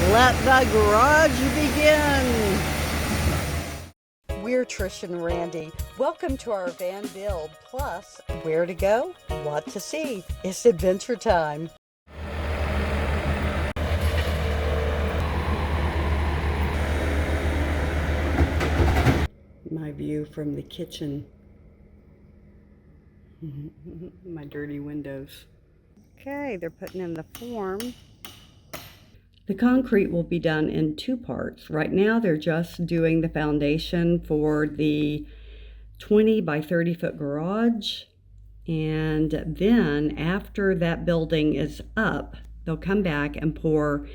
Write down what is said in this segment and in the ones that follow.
Let the garage begin. We're Trish and Randy. Welcome to our van build. Plus, where to go, what to see. It's adventure time. My view from the kitchen. My dirty windows. Okay, they're putting in the form. The concrete will be done in two parts. Right now, they're just doing the foundation for the 20 by 30 foot garage. And then after that building is up, they'll come back and pour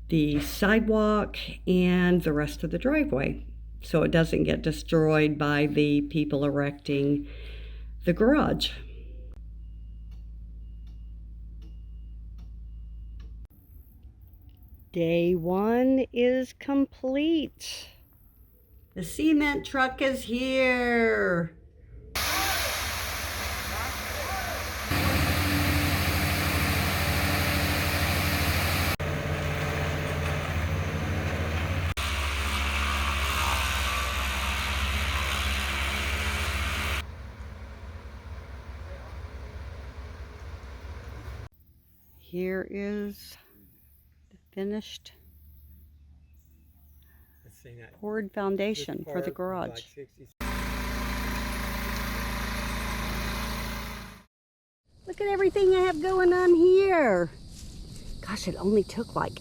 the sidewalk and the rest of the driveway, so it doesn't get destroyed by the people erecting the garage. Day one is complete. The cement truck is here. Here is the finished poured foundation for the garage. Look at everything I have going on here. Gosh, it only took like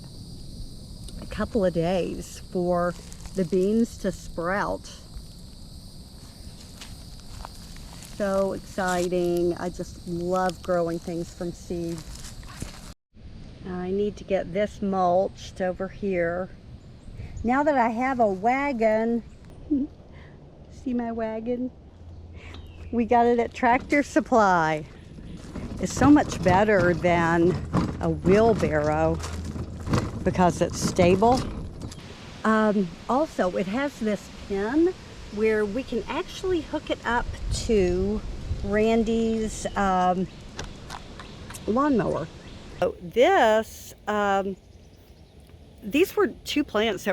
a couple of days for the beans to sprout. So exciting. I just love growing things from seed. I need to get this mulched over here. Now that I have a wagon, see my wagon? We got it at Tractor Supply. It's so much better than a wheelbarrow because it's stable. Also, it has this pin where we can actually hook it up to Randy's lawnmower. So this, these were two plants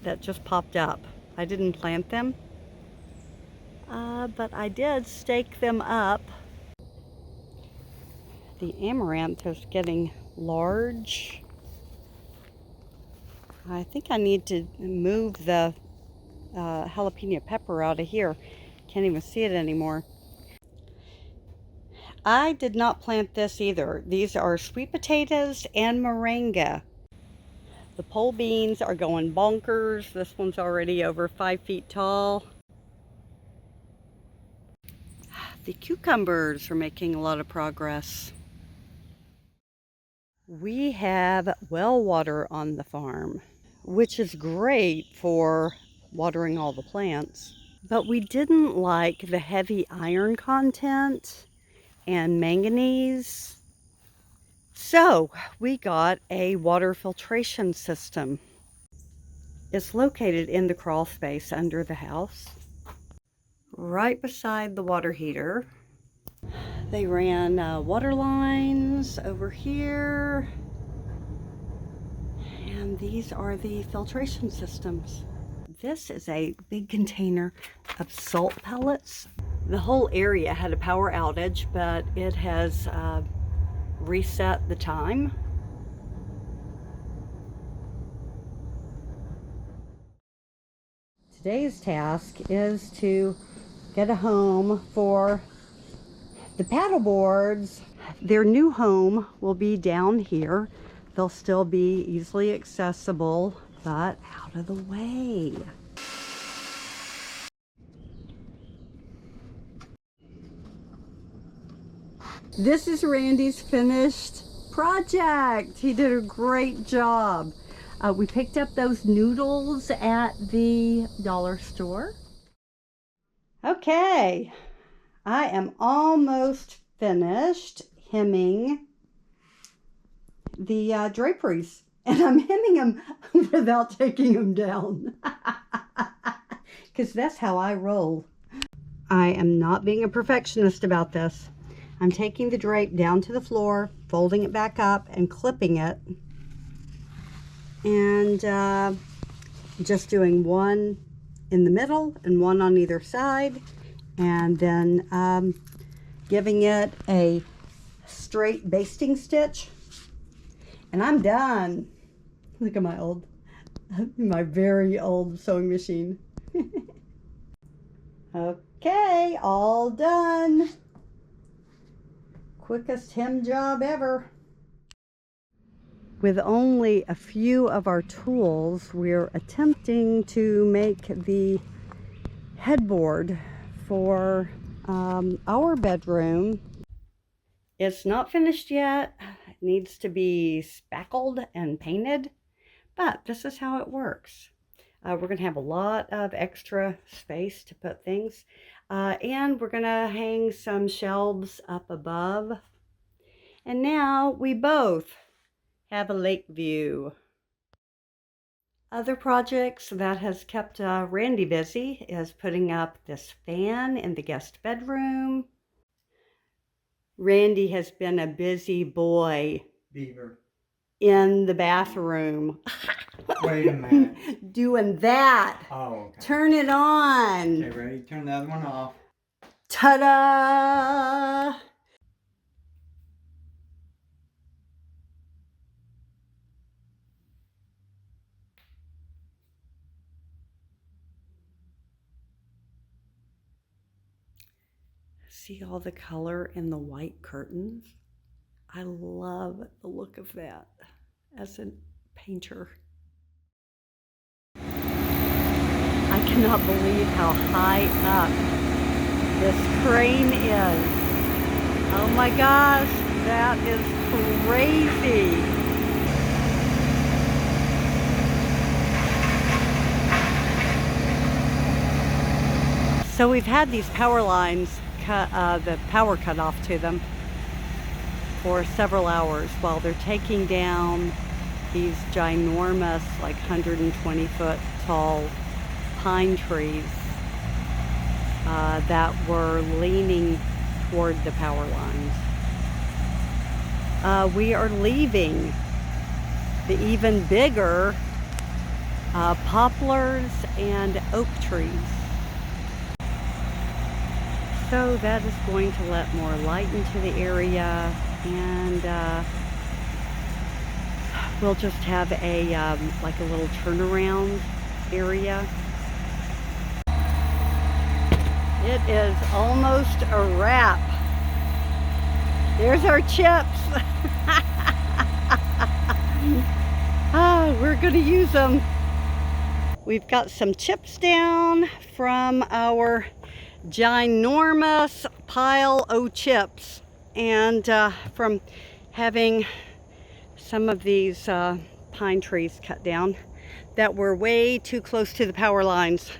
that just popped up. I didn't plant them, but I did stake them up. The amaranth is getting large. I think I need to move the jalapeno pepper out of here. Can't even see it anymore. I did not plant this either. These are sweet potatoes and moringa. The pole beans are going bonkers. This one's already over 5 feet tall. The cucumbers are making a lot of progress. We have well water on the farm, which is great for watering all the plants. But we didn't like the heavy iron content and manganese. So we got a water filtration system. It's located in the crawl space under the house, right beside the water heater. They ran water lines over here, and these are the filtration systems. This is a big container of salt pellets. The whole area had a power outage, but it has reset the time. Today's task is to get a home for the paddle boards. Their new home will be down here. They'll still be easily accessible, but out of the way. This is Randy's finished project. He did a great job. We picked up those noodles at the dollar store. Okay, I am almost finished hemming the draperies, and I'm hemming them without taking them down because that's how I roll. I am not being a perfectionist about this. I'm taking the drape down to the floor, folding it back up, and clipping it. and just doing one in the middle and one on either side, and then giving it a straight basting stitch, and I'm done. Look at my very old sewing machine. Okay, all done. Quickest hem job ever. With only a few of our tools, we're attempting to make the headboard for our bedroom. It's not finished yet. It needs to be spackled and painted, but this is how it works. We're going to have a lot of extra space to put things, and we're going to hang some shelves up above. And now we both have a lake view. Other projects that has kept Randy busy is putting up this fan in the guest bedroom. Randy has been a busy boy. Beaver. In the bathroom. Wait a minute. Doing that. Oh, okay. Turn it on. Okay, ready? Turn the other one off. Ta-da! See all the color in the white curtains? I love the look of that as a painter. I cannot believe how high up this crane is. Oh my gosh, that is crazy. So we've had these power lines, the power cut off to them for several hours while they're taking down these ginormous, like 120-foot tall pine trees that were leaning toward the power lines. We are leaving the even bigger poplars and oak trees. So that is going to let more light into the area, and we'll just have a like a little turnaround area. It is almost a wrap. There's our chips. We're going to use them. We've got some chips down from our ginormous pile of chips, and from having some of these pine trees cut down that were way too close to the power lines.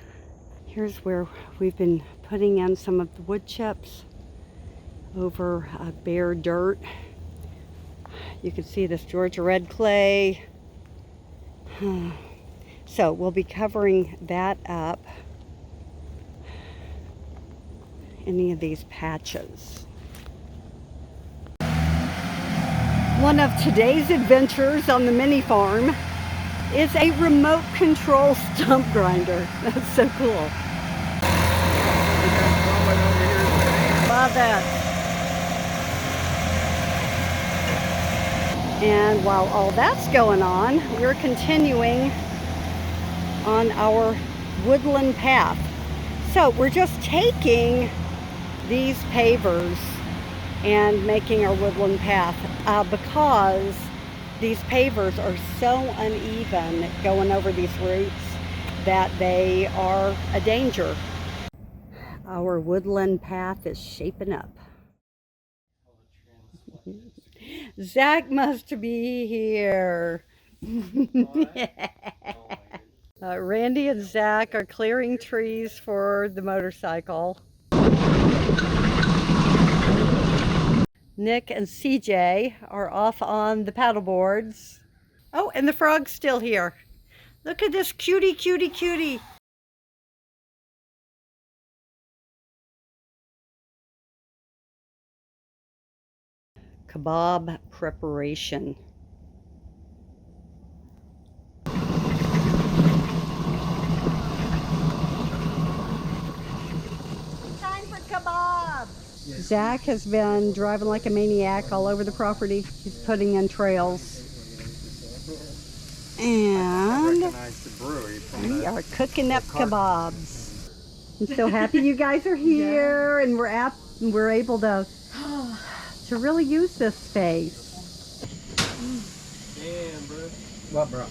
Here's where we've been putting in some of the wood chips over bare dirt. You can see this Georgia red clay. So we'll be covering that up. Any of these patches. One of today's adventures on the mini farm is a remote control stump grinder. That's so cool. Love it. And while all that's going on, we're continuing on our woodland path. So we're just taking these pavers and making our woodland path because these pavers are so uneven going over these roots that they are a danger. Our woodland path is shaping up. Zach must be here. Randy and Zach are clearing trees for the motorcycle. Nick and CJ are off on the paddle boards. Oh, and the frog's still here. Look at this cutie, cutie, cutie. Kebab preparation. Zach has been driving like a maniac all over the property. He's putting in trails. And recognize the brewery from we the are cooking up kebabs. I'm so happy you guys are here, and we're able to really use this space. Damn, bro. What, bro?